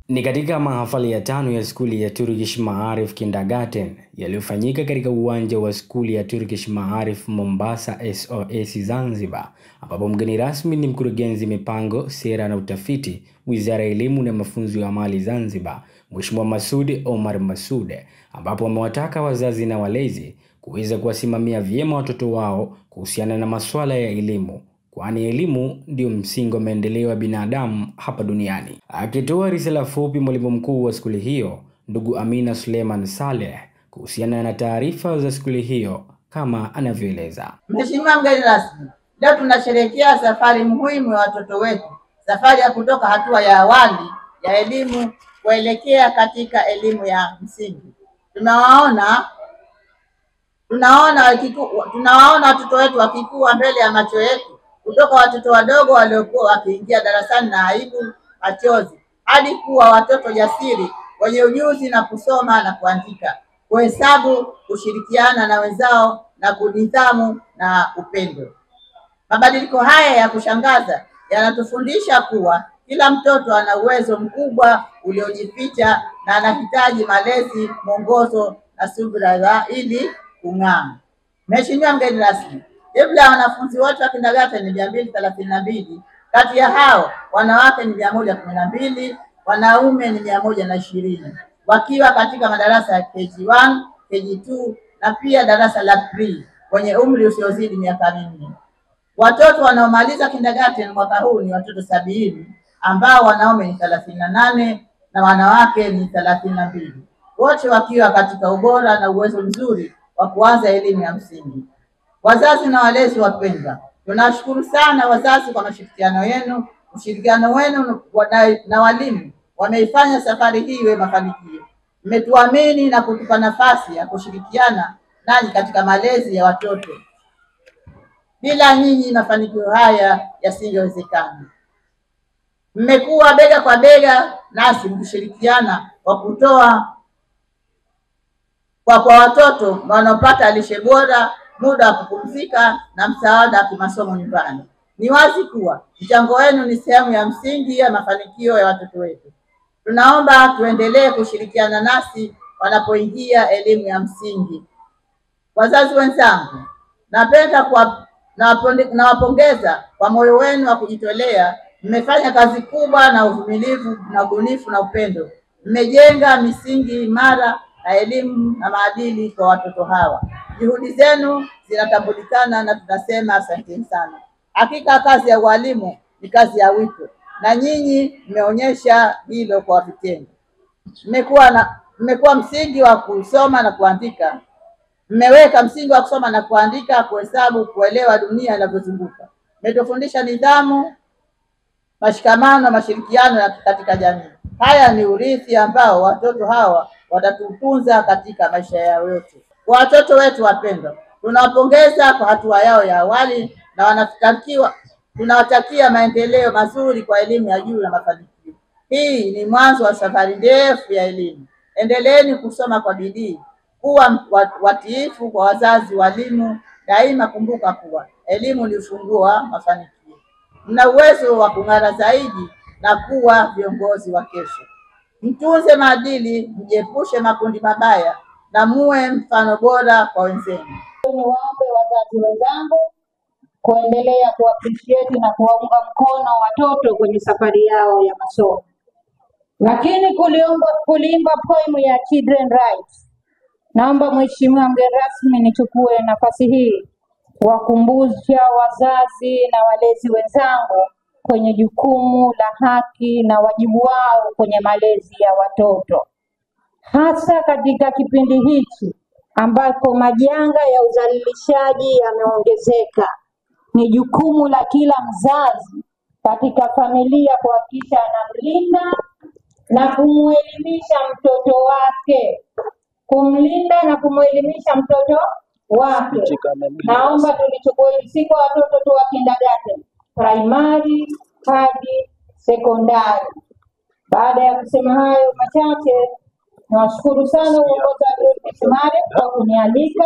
Ni katika mahafali ya 5 ya skuli ya Turkish Maarif Kindergarten yaliyofanyika katika uwanja wa skuli ya Turkish Maarif Mombasa SOS Zanzibar, ambapo mgeni rasmi ni mkurugenzi mipango, sera na utafiti, Wizara ya Elimu na Mafunzo ya Amali Zanzibar, Mheshimiwa Masud Omar Masud, ambapo amewataka wazazi na walezi kuweza kuwasimamia vyema watoto wao kuhusiana na masuala ya elimu, kwani elimu ndio msingi wa maendeleo ya binadamu hapa duniani. Akitoa risala fupi, mwalimu mkuu wa skuli hiyo ndugu Amina Suleiman Saleh kuhusiana na taarifa za skuli hiyo kama anavyoeleza. Mheshimiwa mgeni rasmi, leo tunasherehekea safari muhimu ya watoto wetu, safari ya kutoka hatua ya awali ya elimu kuelekea katika elimu ya msingi. Tunawaona watoto wetu wakikua mbele ya macho yetu, kutoka watoto wadogo waliokuwa wakiingia darasani na aibu, machozi, hadi kuwa watoto jasiri wenye ujuzi na kusoma na kuandika, kuhesabu, kushirikiana na wenzao na kunidhamu na upendo. Mabadiliko haya ya kushangaza yanatufundisha kuwa kila mtoto ana uwezo mkubwa uliojificha na anahitaji malezi, mwongozo na subira ili kung'aa. Mheshimiwa mgeni rasmi, jumla ya wanafunzi wote wa kindergarten ni 232. Kati ya hao wanawake ni 112, wanaume ni 120, wakiwa katika madarasa ya KG1, KG2 na pia darasa la pre wenye umri usiozidi miaka 4. Watoto wanaomaliza kindergarten mwaka huu ni watoto 70, ambao wanaume ni 38 na wanawake ni 32, wote wakiwa katika ubora na uwezo mzuri wa kuanza elimu ya msingi. Wazazi na walezi wapendwa, tunashukuru sana wazazi kwa mashirikiano yenu. Ushirikiano wenu na walimu wameifanya safari hii iwe mafanikio. Mmetuamini na kutupa nafasi ya kushirikiana nanyi katika malezi ya watoto. Bila nyinyi mafanikio haya yasingewezekana. Mmekuwa bega kwa bega nasi mkishirikiana kwa kutoa kwa watoto wanaopata lishe bora, muda wa kupumzika na msaada wa kimasomo nyumbani. Ni wazi kuwa mchango wenu ni sehemu ya msingi ya mafanikio ya watoto wetu. Tunaomba tuendelee kushirikiana nasi wanapoingia elimu ya msingi. Wazazi wenzangu, napenda nawapongeza kwa moyo wenu wa kujitolea. Mmefanya kazi kubwa na uvumilivu na ubunifu na upendo. Mmejenga misingi imara na elimu na maadili kwa watoto hawa. Juhudi zenu zinatambulikana na tunasema asanteni sana. Hakika kazi ya walimu ni kazi ya wito, na nyinyi mmeonyesha hilo kwa vitendo. Mmekuwa msingi wa kusoma na kuandika. Mmeweka msingi wa kusoma na kuandika, kuhesabu, kuelewa dunia inavyozunguka. Mmetufundisha nidhamu, mashikamano, mashirikiano katika jamii. Haya ni urithi ambao watoto hawa watatutunza katika maisha yao yote. Kwa watoto wetu wapendwa, tunawapongeza kwa hatua yao ya awali na tunawatakia maendeleo mazuri kwa elimu ya juu na mafanikio. Hii ni mwanzo wa safari ndefu ya elimu. Endeleeni kusoma kwa bidii, kuwa watiifu kwa wazazi, walimu. Daima kumbuka kuwa elimu ni ufunguo wa mafanikio. Mna uwezo wa kung'ara zaidi na kuwa viongozi wa kesho. Mtunze maadili, mjiepushe makundi mabaya na muwe mfano bora kwa wenzenu. Niwaombe wazazi wenzangu kuendelea kuappreciate na kuwaunga mkono watoto kwenye safari yao ya masomo. Lakini kulimba poemu ya Children Rights, naomba Mheshimiwa mgeni rasmi nichukue nafasi hii kuwakumbusha wazazi na walezi wenzangu kwenye jukumu la haki na wajibu wao kwenye malezi ya watoto, hasa katika kipindi hichi ambapo majanga ya udhalilishaji yameongezeka. Ni jukumu la kila mzazi katika familia kuhakikisha anamlinda na kumuelimisha mtoto wake, kumlinda na kumuelimisha mtoto wake. Naomba tulichukue siku watoto tu wa kindergarten, primary hadi sekondari. Baada ya kusema hayo machache, nawashukuru sana uongozi wa Turkish Maarif kwa kunialika,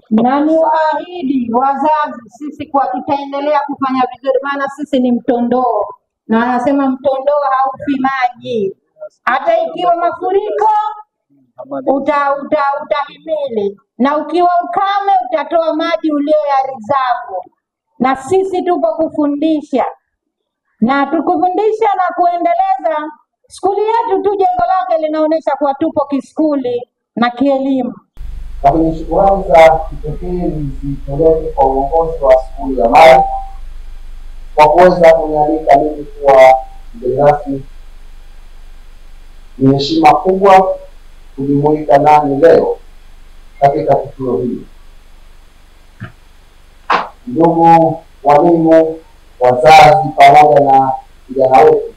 na niwaahidi wazazi sisi kwa tutaendelea kufanya vizuri, maana sisi ni mtondoo, na anasema mtondoo haufi maji. Hata ikiwa mafuriko utahimili, na ukiwa ukame utatoa maji ulioyarizavu. Na sisi tupo kufundisha na tukufundisha na kuendeleza skuli yetu tu. Jengo lake linaonyesha kuwa tupo kiskuli na kielimu. Lakini shukrani za kipekee zitolewe kwa uongozi wa skuli ya Mali kwa kuweza kunialika mimi kuwa mgeni rasmi. Ni heshima kubwa kujumuika nani leo katika tukio hili. Ndugu walimu, wazazi pamoja na vijana wetu,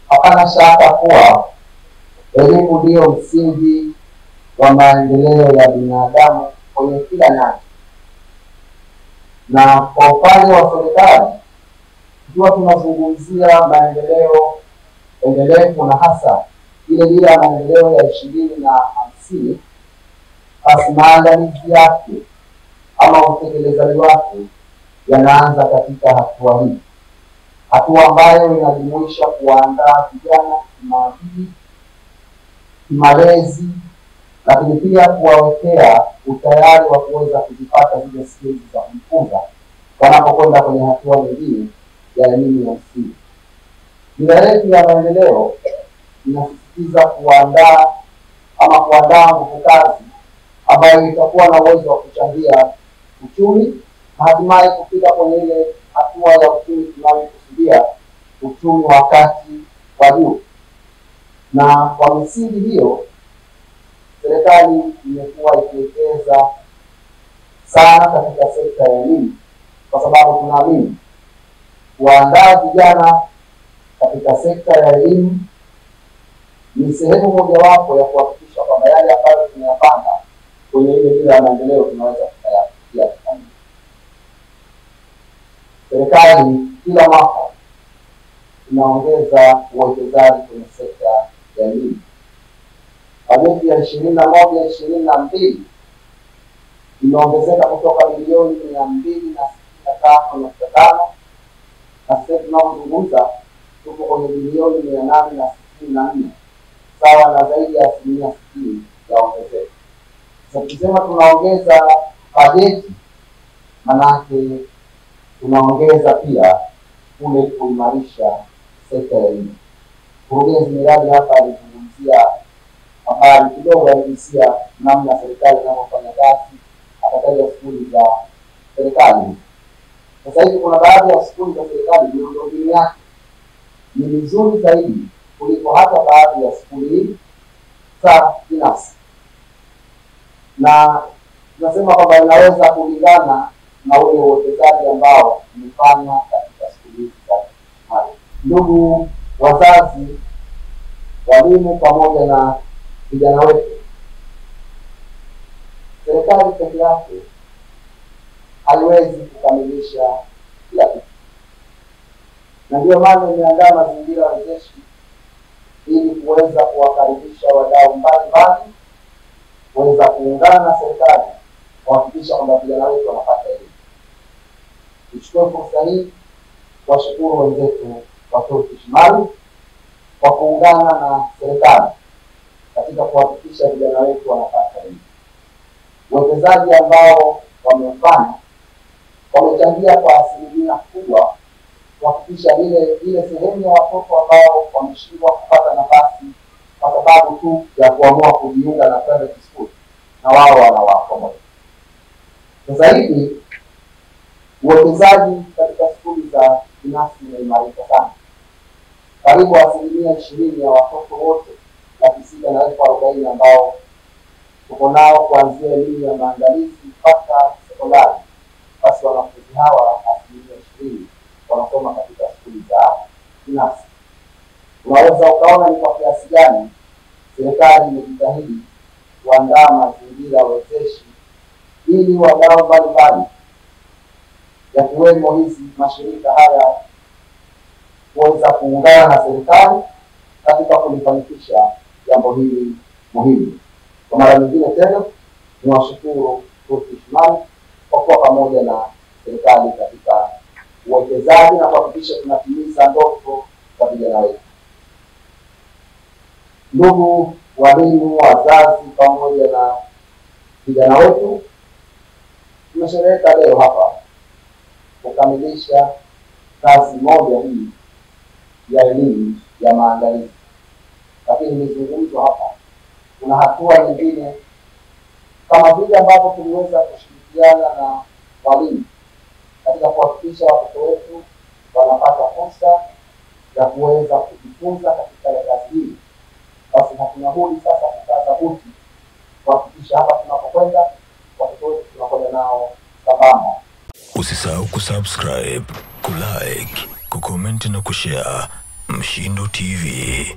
hapana shaka kuwa elimu ndio msingi wa maendeleo ya binadamu kwenye kila nyanja. Na kwa upande wa serikali, ikiwa tunazungumzia maendeleo endelevu na hasa ile ya maendeleo ya 2050, basi maandalizi yake ama utekelezaji wake yanaanza katika hatua hii, hatua ambayo inajumuisha kuandaa vijana kimaadili, kimalezi, lakini pia kuwawekea utayari wa kuweza kuzipata zile skills za kujifunza wanapokwenda kwenye hatua nyingine ya elimu ya msingi. Dira yetu ya maendeleo inasisitiza kuandaa nguvu kazi ambayo itakuwa na uwezo wa kuchangia uchumi na hatimaye kufika kwenye ile hatua ya uchumi tunayokusudia, uchumi wa kati wa juu. Na kwa misingi hiyo, serikali imekuwa ikiwekeza sana katika sekta ya elimu, kwa sababu tunaamini kuandaa vijana katika sekta ya elimu ni sehemu mojawapo ya kuhakikisha kwamba yale ambayo tunayapanga kwenye ile dira ya maendeleo tunaweza kuyafikia kikamilifu. Serikali kila mwaka inaongeza uwekezaji kwenye sekta ya elimu. Bajeti ya 21-22 imeongezeka kutoka bilioni 265.5 na sasa tunazungumza tuko kwenye bilioni 864, sawa na zaidi ya 60% ya ongezeko. Sasa tukisema tunaongeza bajeti, manake tunaongeza pia kule kuimarisha sekta ya elimu. Mkurugenzi miradi hapa alizungumzia habari kidogo, aligusia namna serikali inavyofanya kazi, akataja skuli za serikali. Sasa hivi kuna baadhi ya skuli za serikali miundombinu yake ni mizuri zaidi kuliko hata baadhi ya skuli za binafsi, na tunasema kwamba inaweza kulingana na ule uwekezaji ambao umefanywa katika skuli za Mali. Ndugu wazazi, walimu pamoja na vijana wetu, serikali peke yake haiwezi kukamilisha kila kitu, na ndio maana imeandaa mazingira wezeshi ili kuweza kuwakaribisha wadau mbalimbali kuweza kuungana na serikali kuhakikisha kwamba vijana wetu wanapata elimu. Nichukue fursa hii kuwashukuru wenzetu wa Turkish Mali kwa kuungana na serikali katika kuhakikisha vijana wetu wanapata elimu. Uwekezaji ambao wameufanya wamechangia kwa asilimia kubwa kuhakikisha ile sehemu ya watoto ambao wameshindwa kupata nafasi kwa sababu tu ya kuamua kujiunga na private school, na wao wanawakomboa. Sasa hivi uwekezaji katika skuli za binafsi umeimarika sana. Karibu asilimia 20 ya watoto wote 640,000 ambao tuko nao kuanzia elimu ya maandalizi mpaka sekondari, basi wanafunzi hawa asilimia 20 wanasoma katika skuli za binafsi. Unaweza ukaona ni kwa kiasi gani serikali imejitahidi kuandaa mazingira wezeshi ili wadau mbalimbali yakiwemo hizi mashirika haya kuweza kuungana na serikali katika kulifanikisha jambo hili muhimu. Kwa mara nyingine tena niwashukuru Turkish Mali kwa kuwa pamoja na serikali katika uwekezaji na kuhakikisha tunatimiza ndoto za vijana wetu. Ndugu walimu, wazazi pamoja na vijana wetu, tumeshereheka leo hapa kukamilisha kazi moja hii ya elimu ya maandalizi. Lakini nimezungumzwa hapa, kuna hatua nyingine kama vile ambavyo tuliweza kushirikiana na walimu katika kuhakikisha watoto wetu wanapata fursa ya kuweza kujifunza katika kazi hii. Basi hatuna budi sasa kukaza buti kuhakikisha hapa tunapokwenda watoto wetu tunakwenda nao sambamba. Usisahau kusubscribe, kulike, kucomment na kushare Mshindo TV.